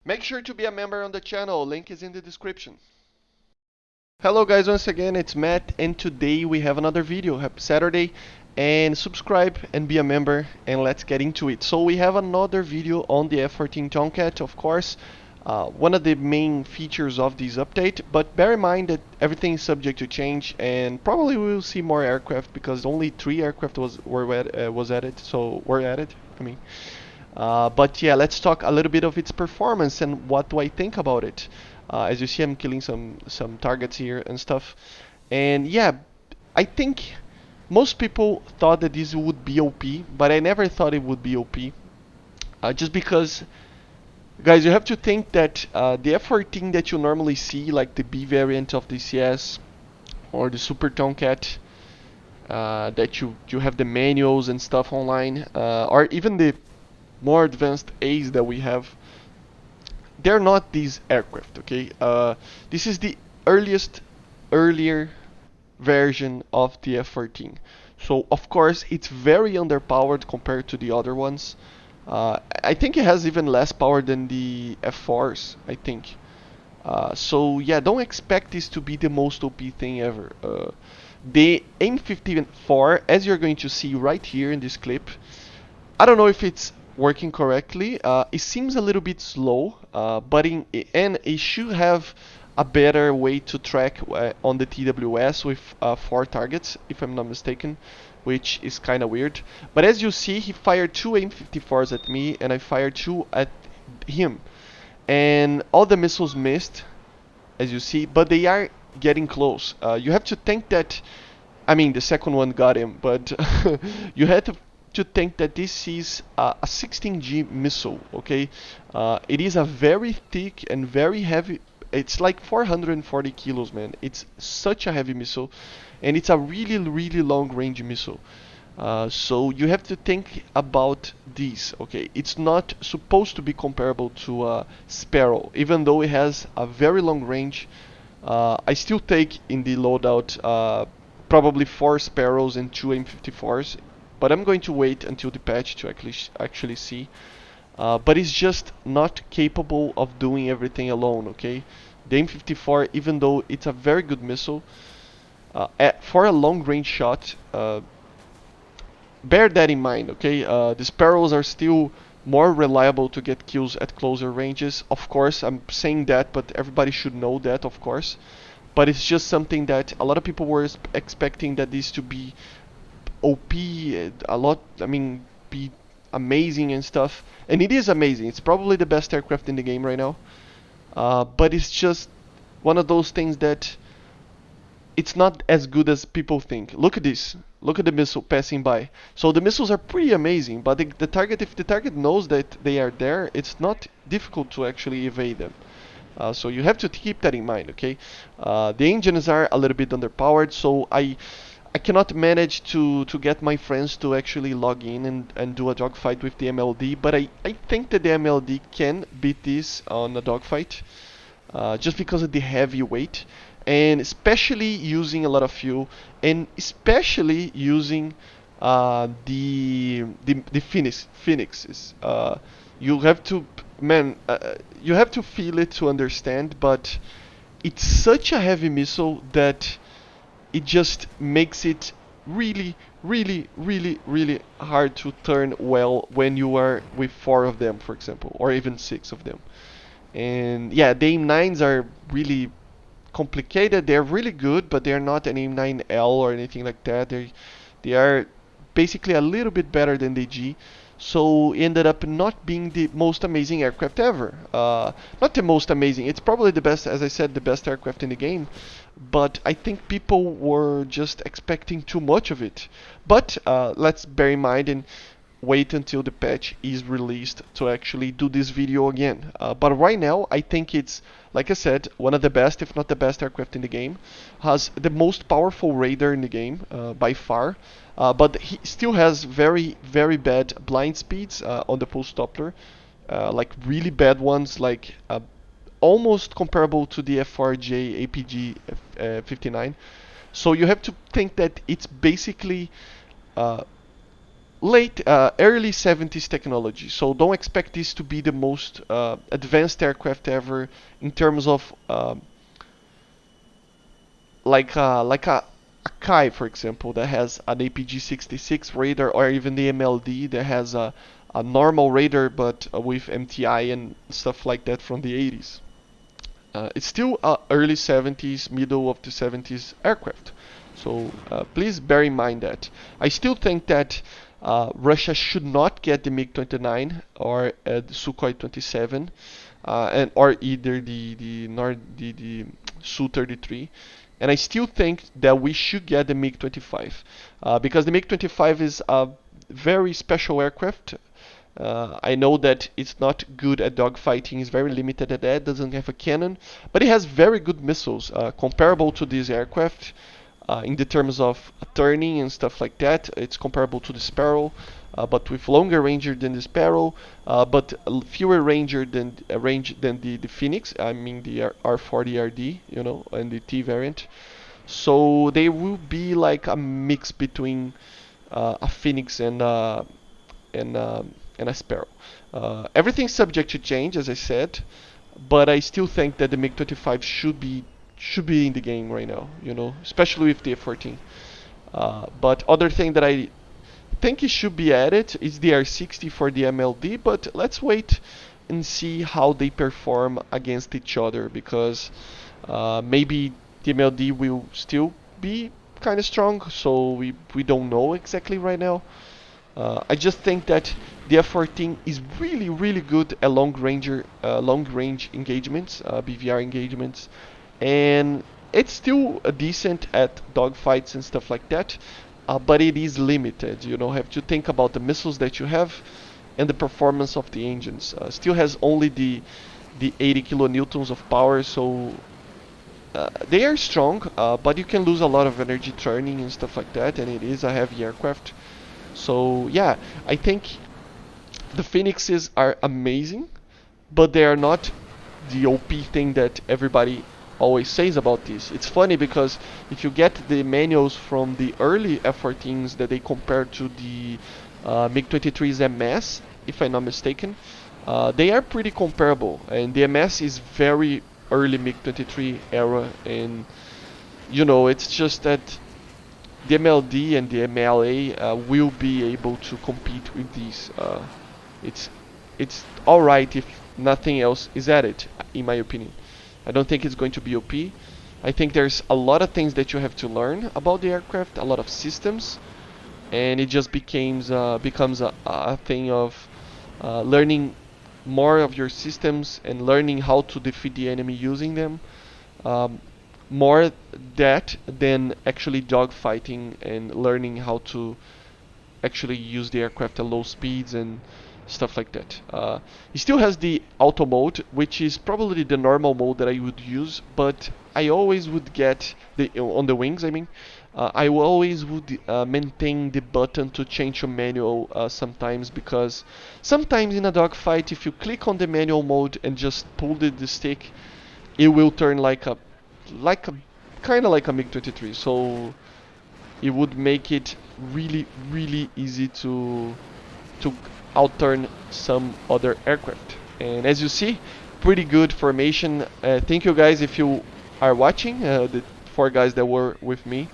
Make sure to be a member on the channel, link is in the description. Hello guys, once again it's Matt, and today we have another video. Happy Saturday, and subscribe and be a member, and let's get into it. So we have another video on the F-14 Tomcat, of course, one of the main features of this update, but bear in mind that everything is subject to change, and probably we will see more aircraft because only 3 aircraft was added, so were added, I mean. But yeah, let's talk a little bit of its performance and what do I think about it. As you see, I'm killing some targets here and stuff. And yeah, I think most people thought that this would be OP, but I never thought it would be OP. Just because, guys, you have to think that the F-14 that you normally see, like the B variant of the CS or the Super Tomcat, that you have the manuals and stuff online, or even the more advanced A's that we have, they're not these aircraft, okay? This is the earlier version of the F-14. So of course it's very underpowered compared to the other ones. I think it has even less power than the F4s, I think. So yeah, don't expect this to be the most OP thing ever. The AIM-54, as you're going to see right here in this clip, I don't know if it's working correctly. It seems a little bit slow, and it should have a better way to track on the TWS with 4 targets, if I'm not mistaken, which is kind of weird. But as you see, he fired 2 AIM-54s at me, and I fired 2 at him. And all the missiles missed, as you see, but they are getting close. You have to think that, I mean, the second one got him, but you had to think that this is a 16G missile, okay? It is a very thick and very heavy, it's like 440 kilos, man. It's such a heavy missile, and it's a really long range missile. So you have to think about this, okay? It's not supposed to be comparable to Sparrow, even though it has a very long range. I still take in the loadout probably 4 Sparrows and 2 AIM-54s, but I'm going to wait until the patch to actually see. But it's just not capable of doing everything alone, okay? The AIM-54, even though it's a very good missile, for a long range shot, bear that in mind, okay? The Sparrows are still more reliable to get kills at closer ranges. Of course, I'm saying that, but everybody should know that, of course. But it's just something that a lot of people were expecting that this to be OP, a lot, I mean, be amazing and stuff. And it is amazing. It's probably the best aircraft in the game right now. But it's just one of those things that it's not as good as people think. Look at this. Look at the missile passing by. So the missiles are pretty amazing, but the target, if the target knows that they are there, it's not difficult to actually evade them. So you have to keep that in mind, okay? The engines are a little bit underpowered, so I cannot manage to get my friends to actually log in and do a dogfight with the MLD, but I think that the MLD can beat this on a dogfight, just because of the heavy weight, and especially using a lot of fuel, and especially using the Phoenixes. You have to, man, you have to feel it to understand, but it's such a heavy missile that it just makes it really hard to turn well when you are with 4 of them, for example, or even 6 of them. And yeah, the AIM-9s are really complicated. They're really good, but they're not an AIM-9L or anything like that. They are basically a little bit better than the G. So it ended up not being the most amazing aircraft ever. Not the most amazing. It's probably the best, as I said, the best aircraft in the game. But I think people were just expecting too much of it. But let's bear in mind and wait until the patch is released to actually do this video again. But right now, I think it's, like I said, one of the best, if not the best aircraft in the game. Has the most powerful radar in the game, by far. But he still has very bad blind speeds on the pulse Doppler. Like really bad ones, like almost comparable to the F4J APG 59. So you have to think that it's basically early 70s technology. So don't expect this to be the most advanced aircraft ever in terms of like a Kai, for example, that has an APG-66 radar, or even the MLD that has a normal radar but with MTI and stuff like that from the 80s. It's still early 70s, middle of the 70s aircraft. So please bear in mind that. I still think that Russia should not get the MiG-29 or the Sukhoi 27, and or either the Su-33. And I still think that we should get the MiG-25 because the MiG-25 is a very special aircraft. I know that it's not good at dogfighting, it's very limited at that, doesn't have a cannon, but it has very good missiles, comparable to this aircraft in the terms of turning and stuff like that. It's comparable to the Sparrow, but with longer range than the Sparrow, but fewer range than the Phoenix. I mean the R40RD, you know, and the T variant. So they will be like a mix between a Phoenix and and a Sparrow. Everything's subject to change, as I said, but I still think that the MiG-25 should be in the game right now, you know, especially with the F-14. But other thing that I think it should be added is the R60 for the MLD, but let's wait and see how they perform against each other because maybe the MLD will still be kind of strong, so we don't know exactly right now. I just think that the F-14 is really good at long range engagements, BVR engagements, and it's still decent at dogfights and stuff like that, but it is limited. You know, have to think about the missiles that you have and the performance of the engines. Still has only the 80 kilonewtons of power, so they are strong, but you can lose a lot of energy turning and stuff like that, and it is a heavy aircraft. So yeah, I think the Phoenixes are amazing, but they are not the OP thing that everybody always says about this. It's funny because if you get the manuals from the early F-14s that they compare to the MiG-23's MS, if I'm not mistaken, they are pretty comparable. And the MS is very early MiG-23 era, and you know, it's just that the MLD and the MLA will be able to compete with these. It's it's all right if nothing else is added, in my opinion. I don't think it's going to be OP. I think there's a lot of things that you have to learn about the aircraft, a lot of systems, and it just becomes a thing of learning more of your systems and learning how to defeat the enemy using them. Um, More that than actually dogfighting and learning how to actually use the aircraft at low speeds and stuff like that. It still has the auto mode, which is probably the normal mode that I would use, but I always would get the on the wings. I mean, I always would maintain the button to change to manual sometimes, because sometimes in a dogfight, if you click on the manual mode and just pull the stick, it will turn like a kind of like a MiG-23. So it would make it really easy to outturn some other aircraft. And as you see, pretty good formation. Thank you guys if you are watching, the 4 guys that were with me.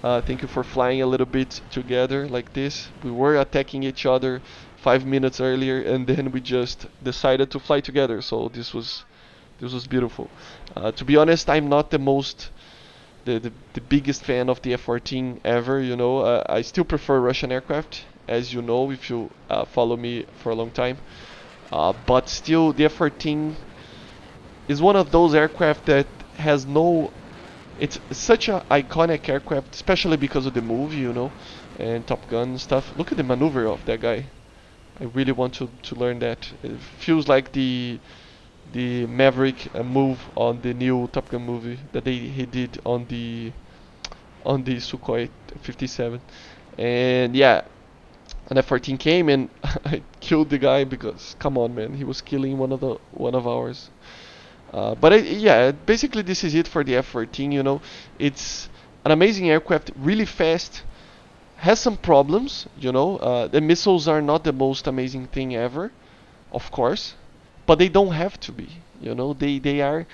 Thank you for flying a little bit together like this. We were attacking each other 5 minutes earlier, and then we just decided to fly together. So this was beautiful. To be honest, I'm not the biggest fan of the F-14 ever. You know, I still prefer Russian aircraft, as you know if you follow me for a long time. But still, the F-14 is one of those aircraft that has no. It's such an iconic aircraft, especially because of the movie, you know, and Top Gun and stuff. Look at the maneuver of that guy. I really want to learn that. It feels like the Maverick move on the new Top Gun movie that he did on the Sukhoi 57. And yeah, an F-14 came and I killed the guy because come on, man, he was killing one of ours. Yeah, basically this is it for the F-14. You know, it's an amazing aircraft, really fast, has some problems, you know. The missiles are not the most amazing thing ever, of course, but they don't have to be. You know, they are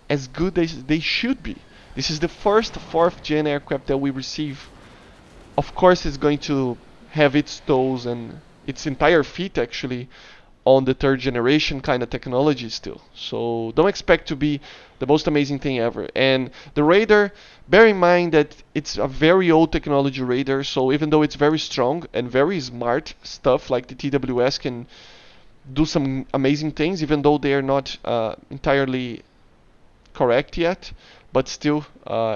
as good as they should be. This is the first fourth gen aircraft that we receive. Of course, it's going to have its toes and its entire fleet actually on the third generation kind of technology still. So don't expect to be the most amazing thing ever. And the radar, bear in mind that it's a very old technology radar, so even though it's very strong and very smart stuff like the TWS can do some amazing things, even though they are not entirely correct yet, but still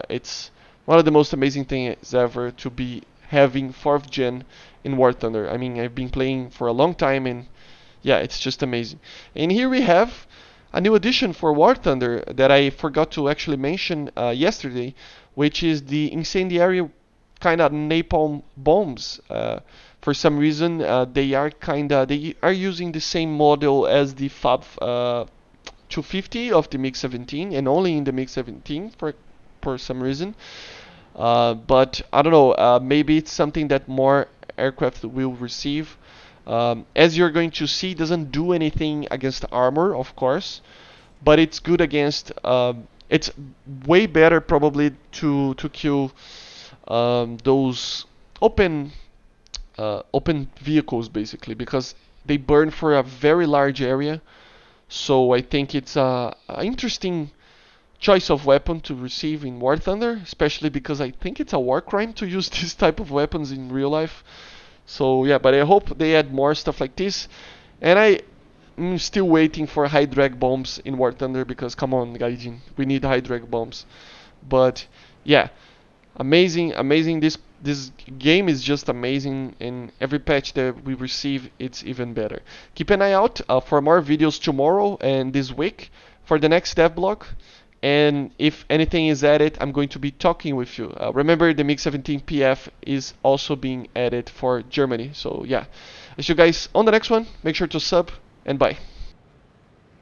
it's one of the most amazing things ever to be having 4th gen in War Thunder. I mean, I've been playing for a long time, and yeah, it's just amazing. And here we have a new addition for War Thunder that I forgot to actually mention yesterday, which is the incendiary kind of napalm bombs. For some reason, they are using the same model as the Fab 250 of the MiG-17, and only in the MiG-17 for some reason. But I don't know, maybe it's something that more aircraft will receive. As you're going to see, it doesn't do anything against armor, of course, but it's good against. It's way better probably to kill those open vehicles basically, because they burn for a very large area. So I think it's a interesting choice of weapon to receive in War Thunder, especially because I think it's a war crime to use this type of weapons in real life. So yeah, but I hope they add more stuff like this. And I'm still waiting for high drag bombs in War Thunder, because come on, Gaijin, we need high drag bombs. But yeah, amazing. This game is just amazing, and every patch that we receive, it's even better. Keep an eye out for more videos tomorrow and this week for the next dev blog. And if anything is added, I'm going to be talking with you. Remember, the MiG-17 PF is also being added for Germany. So yeah, I'll see you guys on the next one. Make sure to sub, and bye.